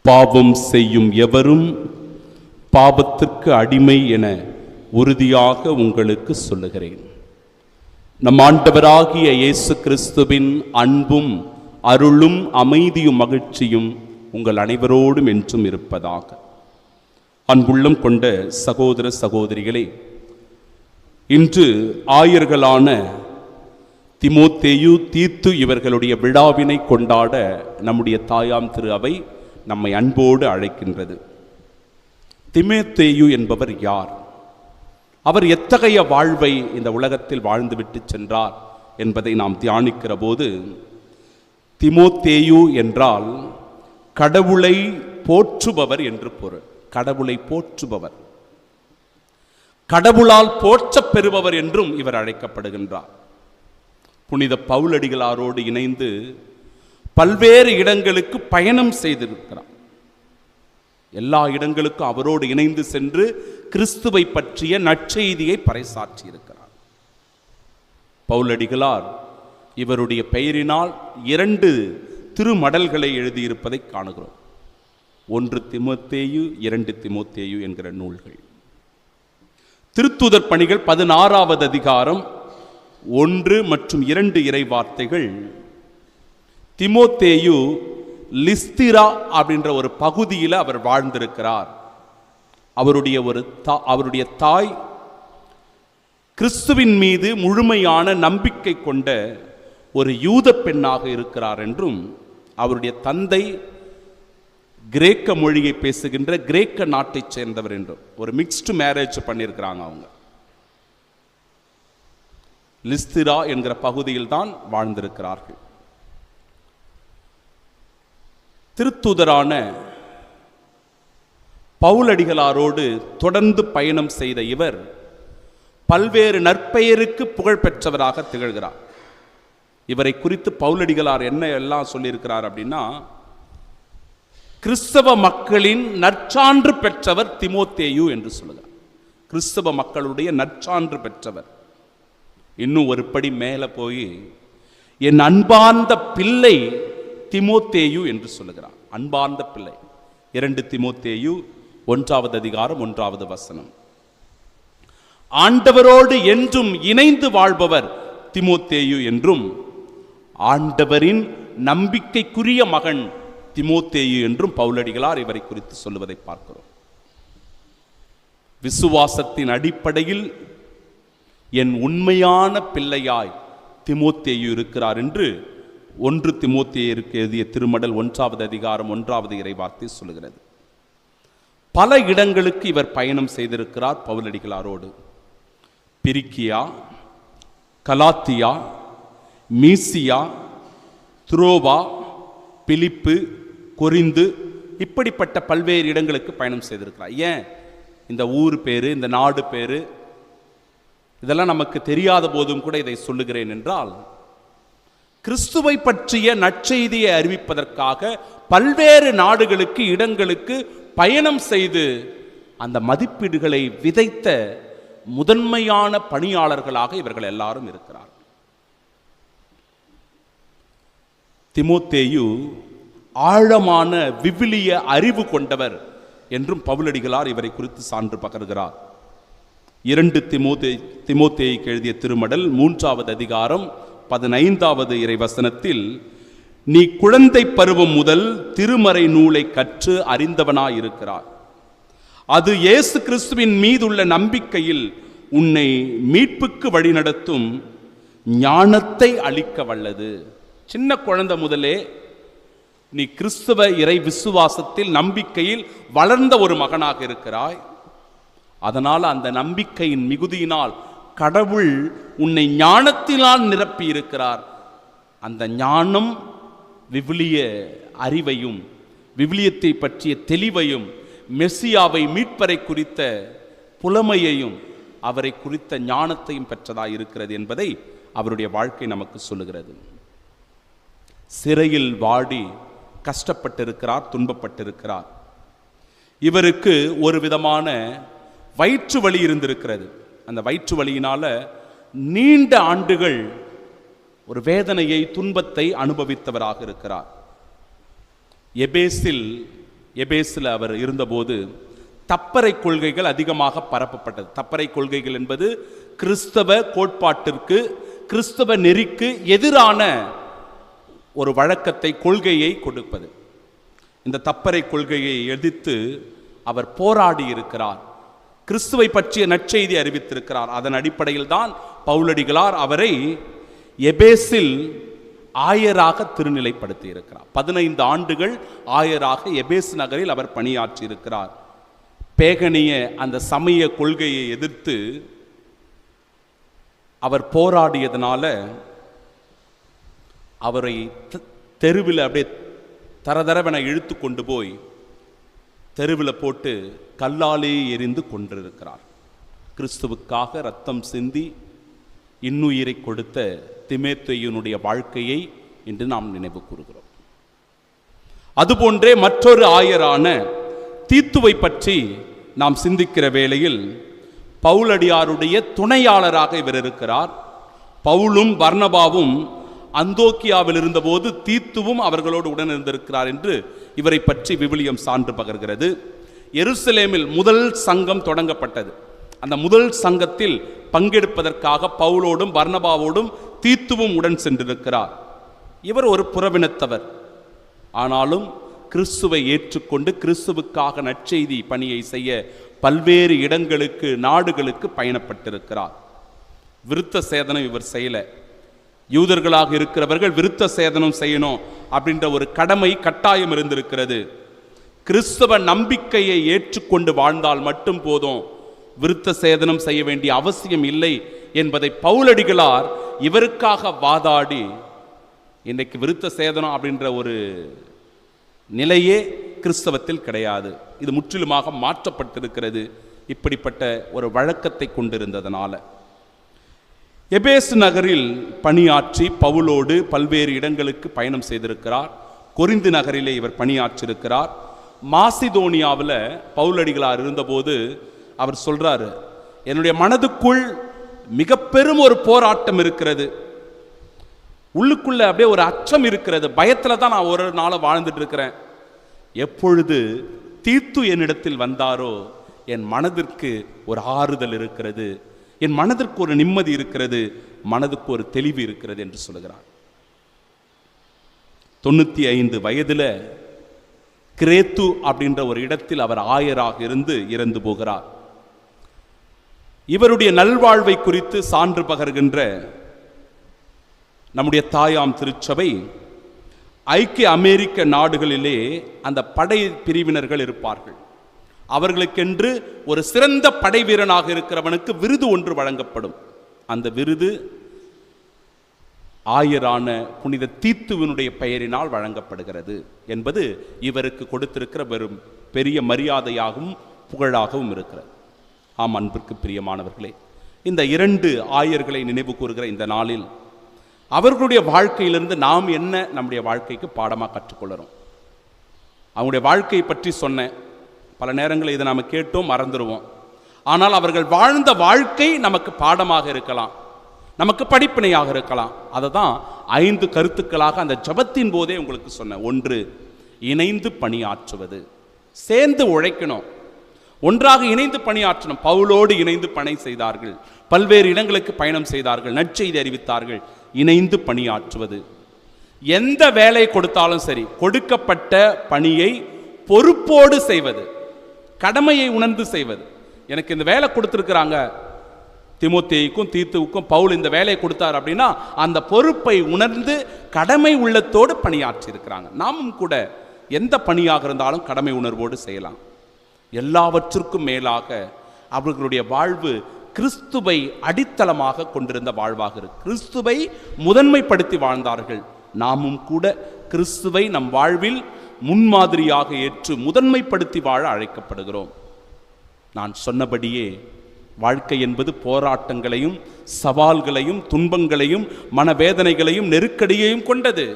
பாவம் செய்யும் எவரும் பாவத்திற்கு அடிமை என உறுதியாக உங்களுக்கு சொல்லுகிறேன். நம் ஆண்டவராகிய இயேசு கிறிஸ்துவின் அன்பும் அருளும் அமைதியும் மகிழ்ச்சியும் உங்கள் அனைவரோடும் என்றும் இருப்பதாக. அன்புள்ளம் கொண்ட சகோதர சகோதரிகளே, இன்று ஆயர்களான திமோத்தேயு, தீத்து இவர்களுடைய விழாவினை கொண்டாட நம்முடைய தாயாம் திரு அவை நம்மை அன்போடு அழைக்கின்றது. திமோத்தேயு என்பவர் யார்? அவர் எத்தகைய வாழ்வை இந்த உலகத்தில் வாழ்ந்துவிட்டு சென்றார் என்பதை நாம் தியானிக்கிற போது, திமோத்தேயு என்றால் கடவுளை போற்றுபவர் என்று பொருள். கடவுளை போற்றுபவர், கடவுளால் போற்றப் பெறுபவர் என்றும் இவர் அழைக்கப்படுகின்றார். புனித பவுலடிகளாரோடு இணைந்து பல்வேறு இடங்களுக்கு பயணம் செய்திருக்கிறார். எல்லா இடங்களுக்கும் அவரோடு இணைந்து சென்று கிறிஸ்துவை பற்றிய நற்செய்தியை பறைசாற்றி இருக்கிறார். பவுலடிகளார் இவருடைய பெயரினால் 2 திருமடல்களை எழுதியிருப்பதை காணுகிறோம். 1 திமோத்தேயு, 2 திமோத்தேயு என்கிற நூல்கள். திருத்தூதர் பணிகள் 16வது அதிகாரம் 1 மற்றும் 2 இறை வார்த்தைகள், திமோத்தேயு லிஸ்திரா அப்படின்ற ஒரு பகுதியில் அவர் வாழ்ந்திருக்கிறார். அவருடைய தாய் கிறிஸ்துவின் மீது முழுமையான நம்பிக்கை கொண்ட ஒரு யூத பெண்ணாக இருக்கிறார் என்றும், அவருடைய தந்தை கிரேக்க மொழியை பேசுகின்ற கிரேக்க நாட்டைச் சேர்ந்தவர் என்றும், ஒரு மிக்ஸ்டு மேரேஜ் பண்ணியிருக்கிறாங்க. அவங்க லிஸ்திரா என்கிற பகுதியில் தான் வாழ்ந்திருக்கிறார்கள். திருத்தூதரான பவுலடிகளாரோடு தொடர்ந்து பயணம் செய்த இவர் பல்வேறு நற்பெயருக்கு புகழ் பெற்றவராக திகழ்கிறார். இவரை குறித்து பவுலடிகளார் என்ன எல்லாம் சொல்லியிருக்கிறார் அப்படின்னா, கிறிஸ்தவ மக்களின் நற்சான்று பெற்றவர் திமோத்தேயு என்று சொல்லுகிறார். கிறிஸ்தவ மக்களுடைய நற்சான்று பெற்றவர். இன்னும் ஒரு படி மேலே போய் என் அன்பார்ந்த பிள்ளை திமோத்தேயு என்று சொல்லுகிறார். அன்பார்ந்த பிள்ளை. 2 திமோத்தேயு 1வது அதிகாரம் 1வது வசனம். ஆண்டவரோடு என்றும் இணைந்து வாழ்பவர் திமோத்தேயு என்றும், ஆண்டவரின் நம்பிக்கைக்குரிய மகன் திமோத்தேயு என்றும் பவுலடிகளார் இவரை குறித்து சொல்லுவதை பார்க்கிறோம். விசுவாசத்தின் அடிப்படையில் என் உண்மையான பிள்ளையாய் திமோத்தேயு இருக்கிறார் என்று 1 திமோத்தேயுக்கு எழுதிய திருமடல் 1வது அதிகாரம் 1வது இறை வார்த்தை சொல்லுகிறது. பல இடங்களுக்கு இவர் பயணம் செய்திருக்கிறார் பவுலடிகளாரோடு. பிரிக்கியா, கலாத்தியா, மீசியா, துரோவா, பிலிப்பு, கொரிந்து, இப்படிப்பட்ட பல்வேறு இடங்களுக்கு பயணம் செய்திருக்கிறார். ஏன் இந்த ஊர் பேரு, இந்த நாடு பேரு இதெல்லாம் நமக்கு தெரியாத போதும் கூட இதை சொல்லுகிறேன் என்றால், கிறிஸ்துவை பற்றிய நற்செய்தியை அறிவிப்பதற்காக பல்வேறு நாடுகளுக்கு, இடங்களுக்கு பயணம் செய்து அந்த மதிப்பீடுகளை விதைத்த முதன்மையான பணியாளர்களாக இவர்கள் எல்லாரும் இருக்கிறார். திமோத்தேயு ஆழமான விவிலிய அறிவு கொண்டவர் என்றும் பவுலடிகளார் இவரை குறித்து சான்று பகர்கிறார். 2 திமோத்தேயுக்கு எழுதிய திருமடல் 3வது அதிகாரம் 15வது இறை வசனத்தில், நீ குழந்தை பருவம் முதல் திருமறை நூலை கற்று அறிந்தவனாயிருக்கிறார். அது இயேசு கிறிஸ்துவின் மீதுள்ள நம்பிக்கையில் உன்னை மீட்புக்கு வழிநடத்தும் ஞானத்தை அளிக்க வல்லது. சின்ன குழந்தை முதலே நீ கிறிஸ்துவ இறை விசுவாசத்தில் நம்பிக்கையில் வளர்ந்த ஒரு மகனாக இருக்கிறாய். அதனால் அந்த நம்பிக்கையின் மிகுதியினால் கடவுள் உன்னை ஞானத்தினால் நிரப்பி இருக்கிறார். அந்த ஞானம் விவிலிய அறிவையும், விவிலியத்தை பற்றிய தெளிவையும், மெசியாவை மீட்பரை குறித்த புலமையையும், அவரை குறித்த ஞானத்தையும் பெற்றதாக இருக்கிறது என்பதை அவருடைய வாழ்க்கை நமக்கு சொல்லுகிறது. சிறையில் வாடி கஷ்டப்பட்டிருக்கிறார், துன்பப்பட்டிருக்கிறார். இவருக்கு ஒரு விதமான வயிற்று வலி இருந்திருக்கிறது. அந்த வயிற்று வலியினால நீண்ட ஆண்டுகள் ஒரு வேதனையை, துன்பத்தை அனுபவித்தவராக இருக்கிறார். எபேசில் எபேசில் அவர் இருந்தபோது தப்பறை கொள்கைகள் அதிகமாக பரப்பப்பட்டது. தப்பறை கொள்கைகள் என்பது கிறிஸ்தவ கோட்பாட்டிற்கு, கிறிஸ்தவ நெறிக்கு எதிரான ஒரு வழக்கத்தை, கொள்கையை கொடுப்பது. இந்த தப்பறை கொள்கையை எதிர்த்து அவர் போராடி இருக்கிறார். கிறிஸ்துவை பற்றிய நற்செய்தி அறிவித்திருக்கிறார். அதன் அடிப்படையில் தான் பவுலடிகளார் அவரை எபேசில் ஆயராக திருநிலைப்படுத்தி இருக்கிறார். 15 ஆண்டுகள் ஆயராக எபேசு நகரில் அவர் பணியாற்றி இருக்கிறார். பேகனிய அந்த சமய கொள்கையை எதிர்த்து அவர் போராடியதனால அவரை தெருவில் அப்படியே தரதரவென இழுத்து கொண்டு போய் தெருவில் போட்டு கல்லாலே எரிந்து கொண்டிருக்கிறார். கிறிஸ்துவுக்காக இரத்தம் சிந்தி இன்னுயிரை கொடுத்த திமோத்தேயுனுடைய வாழ்க்கையை இன்று நாம் நினைவு கூறுகிறோம். அதுபோன்றே மற்றொரு ஆயரான தீத்துவை பற்றி நாம் சிந்திக்கிற வேளையில் பவுலடியாருடைய துணையாளராக இவர் இருக்கிறார். பவுலும் பர்னபாவும் அந்தோக்கியாவில் இருந்தபோது தீத்துவும் அவர்களோடு உடன் இருந்திருக்கிறார் என்று இவரை பற்றி விவிலியம் சான்று பகர்கிறது. எருசலேமில் முதல் சங்கம் தொடங்கப்பட்டது. அந்த முதல் சங்கத்தில் பங்கெடுப்பதற்காக பவுலோடும் பர்னபாவோடும் தீத்துவும் உடன் சென்றிருக்கிறார். இவர் ஒரு புறவினத்தவர், ஆனாலும் கிறிஸ்துவை ஏற்றுக்கொண்டு கிறிஸ்துவுக்காக நற்செய்தி பணியை செய்ய பல்வேறு இடங்களுக்கு, நாடுகளுக்கு பயணப்பட்டிருக்கிறார். விருத்த சேதனம் இவர் செய்யல. யூதர்களாக இருக்கிறவர்கள் விருத்த சேதனம் செய்யணும் அப்படின்ற ஒரு கடமை, கட்டாயம் இருந்திருக்கிறது. கிறிஸ்தவ நம்பிக்கையை ஏற்றுக்கொண்டு வாழ்ந்தால் மட்டும் போதும், விருத்த சேதனம் செய்ய வேண்டிய அவசியம் இல்லை என்பதை பவுலடிகளார் இவருக்காக வாதாடி, இன்னைக்கு விருத்த சேதனம் அப்படின்ற ஒரு நிலையே கிறிஸ்தவத்தில் கிடையாது, இது முற்றிலுமாக மாற்றப்பட்டிருக்கிறது. இப்படிப்பட்ட ஒரு வழக்கத்தை கொண்டிருந்ததனால எபேசு நகரில் பணியாற்றி பவுலோடு பல்வேறு இடங்களுக்கு பயணம் செய்திருக்கிறார். கொரிந்து நகரிலே இவர் பணியாற்றிருக்கிறார். மாசிதோனியாவில் பவுலடிகளார் இருந்தபோது அவர் சொல்றாரு, என்னுடைய மனதுக்குள் மிக பெரும் ஒரு போராட்டம் இருக்கிறது, உள்ளுக்குள்ள அப்படியே ஒரு அச்சம் இருக்கிறது, பயத்துல தான் நான் ஒரு நாள் வாழ்ந்துட்டு இருக்கிறேன். எப்பொழுது தீத்து என்னிடத்தில் வந்தாரோ என் மனதிற்கு ஒரு ஆறுதல் இருக்கிறது, என் மனதிற்கு ஒரு நிம்மதி இருக்கிறது, மனதுக்கு ஒரு தெளிவு இருக்கிறது என்று சொல்லுகிறார். 95 வயதில் கிரேத்து அப்படின்ற ஒரு இடத்தில் அவர் ஆயராக இருந்து இறந்து போகிறார். இவருடைய நல்வாழ்வை குறித்து சான்று பகர்கின்ற நம்முடைய தாயாம் திருச்சபை, ஐக்கிய அமெரிக்க நாடுகளிலே அந்த படை பிரிவினர்கள் இருப்பார்கள், அவர்களுக்கென்று ஒரு சிறந்த படை வீரனாக இருக்கிறவனுக்கு விருது ஒன்று வழங்கப்படும். அந்த விருது ஆயரான புனித தீத்துவினுடைய பெயரினால் வழங்கப்படுகிறது என்பது இவருக்கு கொடுத்திருக்கிற வெறும் பெரிய மரியாதையாகவும் புகழாகவும் இருக்கிறது. ஆம், அன்பிற்கு பிரியமானவர்களே, இந்த 2 ஆயர்களை நினைவு கூறுகிற இந்த நாளில் அவர்களுடைய வாழ்க்கையிலிருந்து நாம் என்ன நம்முடைய வாழ்க்கைக்கு பாடமாக கற்றுக்கொள்கிறோம்? அவங்களுடைய வாழ்க்கையை பற்றி சொன்னேன். பல நேரங்களில் இதை நாம் கேட்டோம், மறந்துடுவோம். ஆனால் அவர்கள் வாழ்ந்த வாழ்க்கை நமக்கு பாடமாக இருக்கலாம், நமக்கு படிப்பினையாக இருக்கலாம். அதை தான் 5 கருத்துக்களாக அந்த ஜபத்தின் போதே உங்களுக்கு சொன்னேன். 1, இணைந்து பணியாற்றுவது, சேர்ந்து உழைக்கணும், ஒன்றாக இணைந்து பணியாற்றணும். பவுலோடு இணைந்து பணி செய்தார்கள், பல்வேறு இடங்களுக்கு பயணம் செய்தார்கள், நற்செய்தி அறிவித்தார்கள். இணைந்து பணியாற்றுவது, எந்த வேலை கொடுத்தாலும் சரி கொடுக்கப்பட்ட பணியை பொறுப்போடு செய்வது, கடமையை உணர்ந்து செய்வது. எனக்கு இந்த வேலை கொடுத்துருக்கிறாங்க, திமோத்தேயுக்கும் தீத்துவுக்கும் பவுல் இந்த வேலையை கொடுத்தார் அப்படின்னா அந்த பொறுப்பை உணர்ந்து கடமை உள்ளத்தோடு பணியாற்றி இருக்கிறாங்க. நாமும் கூட எந்த பணியாக இருந்தாலும் கடமை உணர்வோடு செய்யலாம். எல்லாவற்றிற்கும் மேலாக அவர்களுடைய வாழ்வு கிறிஸ்துவை அடித்தளமாக கொண்டிருந்த வாழ்வாக இருக்கு. கிறிஸ்துவை முதன்மைப்படுத்தி வாழ்ந்தார்கள். நாமும் கூட கிறிஸ்துவை நம் வாழ்வில் முன்மாதிரியாக ஏற்று முதன்மைப்படுத்தி வாழ அழைக்கப்படுகிறோம். நான் சொன்னபடியே வாழ்க்கை என்பது போராட்டங்களையும் சவால்களையும் துன்பங்களையும் மனவேதனைகளையும் நெருக்கடியையும் கொண்டது.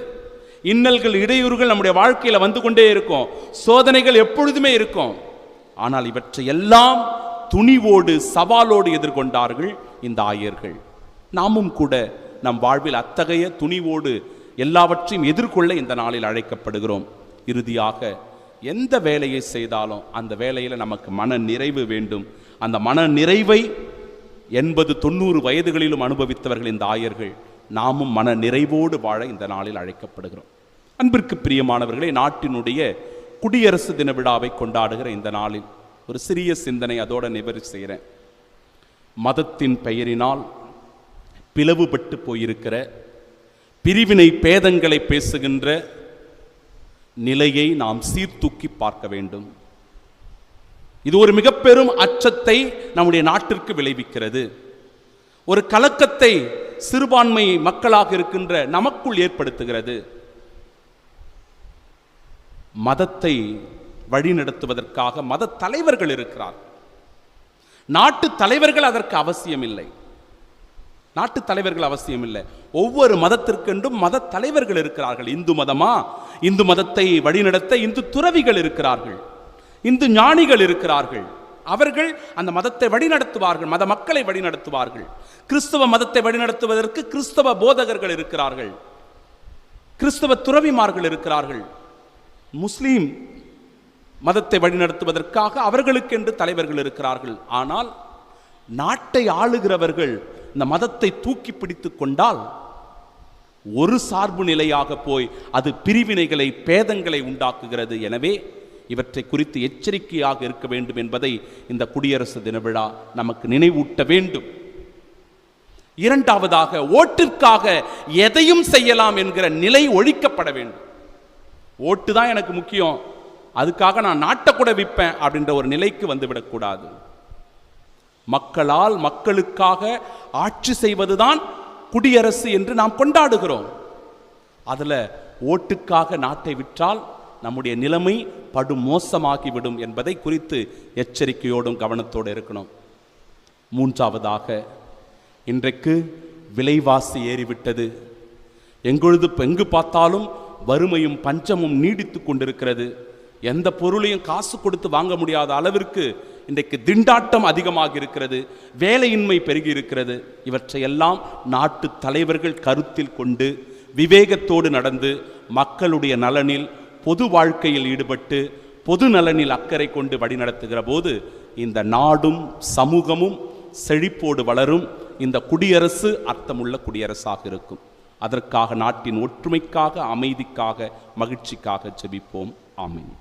இன்னல்கள் இடையூறுகள் நம்முடைய வாழ்க்கையில் வந்து கொண்டே இருக்கும், சோதனைகள் எப்பொழுதுமே இருக்கும். ஆனால் இவற்றை எல்லாம் துணிவோடு சவாலோடு எதிர்கொண்டார்கள் இந்த ஆயர்கள். நாமும் கூட நம் வாழ்வில் அத்தகைய துணிவோடு எல்லாவற்றையும் எதிர்கொள்ள இந்த நாளில் அழைக்கப்படுகிறோம். இறுதியாக எந்த வேலையை செய்தாலும் அந்த வேலையில் நமக்கு மன நிறைவு வேண்டும். அந்த மன நிறைவை 80-90 வயதுகளிலும் அனுபவித்தவர்கள் இந்த ஆயர்கள். நாமும் மன நிறைவோடு வாழ இந்த நாளில் அழைக்கப்படுகிறோம். அன்பிற்கு பிரியமானவர்களே, நாட்டினுடைய குடியரசு தின விழாவை கொண்டாடுகிற இந்த நாளில் ஒரு சிறிய சிந்தனை அதோடு நிவர்த்தி செய்கிறேன். மதத்தின் பெயரினால் பிளவுபட்டு போயிருக்கிற பிரிவினை பேதங்களை பேசுகின்ற நிலையை நாம் சீர்தூக்கி பார்க்க வேண்டும். இது ஒரு மிக பெரும் அச்சத்தை நம்முடைய நாட்டிற்கு விளைவிக்கிறது. ஒரு கலக்கத்தை சிறுபான்மை மக்களாக இருக்கின்ற நமக்குள் ஏற்படுத்துகிறது. மதத்தை வழிநடத்துவதற்காக மத தலைவர்கள் இருக்கிறார். நாட்டு தலைவர்கள் அதற்கு அவசியம் இல்லை. நாட்டு தலைவர்கள் அவசியம் இல்லை. ஒவ்வொரு மதத்திற்கென்றும் மத தலைவர்கள் இருக்கிறார்கள். இந்து மதமா, இந்து மதத்தை வழிநடத்த இந்து துறவிகள் இருக்கிறார்கள், இந்து ஞானிகள் இருக்கிறார்கள். அவர்கள் அந்த மதத்தை வழிநடத்துவார்கள், மத மக்களை வழிநடத்துவார்கள். கிறிஸ்தவ மதத்தை வழிநடத்துவதற்கு கிறிஸ்தவ போதகர்கள் இருக்கிறார்கள், கிறிஸ்தவ துறவிமார்கள் இருக்கிறார்கள். முஸ்லீம் மதத்தை வழிநடத்துவதற்காக அவர்களுக்கென்று தலைவர்கள் இருக்கிறார்கள். ஆனால் நாட்டை ஆளுகிறவர்கள் இந்த மதத்தை தூக்கி பிடித்து கொண்டால் ஒரு சார்பு நிலையாக போய் அது பிரிவினைகளை, பேதங்களை உண்டாக்குகிறது. எனவே இவற்றை குறித்து எச்சரிக்கையாக இருக்க வேண்டும் என்பதை இந்த குடியரசு தின விழா நமக்கு நினைவூட்ட வேண்டும். இரண்டாவதாக, ஓட்டிற்காக எதையும் செய்யலாம் என்கிற நிலை ஒழிக்கப்பட வேண்டும். ஓட்டு தான் எனக்கு முக்கியம், அதுக்காக நான் நாட்டை கூட விற்பேன் அப்படின்ற ஒரு நிலைக்கு வந்துவிடக்கூடாது. மக்களால் மக்களுக்காக ஆட்சி செய்வதுதான் குடியரசு என்று நாம் கொண்டாடுகிறோம். அதில் ஓட்டுக்காக நாட்டை விற்றால் நம்முடைய நிலைமை படுமோசமாகிவிடும் என்பதை குறித்து எச்சரிக்கையோடும் கவனத்தோடு இருக்கணும். மூன்றாவதாக, இன்றைக்கு விலைவாசி ஏறிவிட்டது. எங்கு பார்த்தாலும் வறுமையும் பஞ்சமும் நீடித்து கொண்டிருக்கிறது. எந்த பொருளையும் காசு கொடுத்து வாங்க முடியாத அளவிற்கு இன்றைக்கு திண்டாட்டம் அதிகமாக இருக்கிறது, வேலையின்மை பெருகி இருக்கிறது. இவற்றையெல்லாம் நாட்டு தலைவர்கள் கருத்தில் கொண்டு விவேகத்தோடு நடந்து மக்களுடைய நலனில், பொது வாழ்க்கையில் ஈடுபட்டு பொது நலனில் அக்கறை கொண்டு வழிநடத்துகிற போது இந்த நாடும் சமூகமும் செழிப்போடு வளரும். இந்த குடியரசு அர்த்தமுள்ள குடியரசாக இருக்கும். அதற்காக நாட்டின் ஒற்றுமைக்காக, அமைதிக்காக, மகிழ்ச்சிக்காக ஜெபிப்போம். ஆமென்.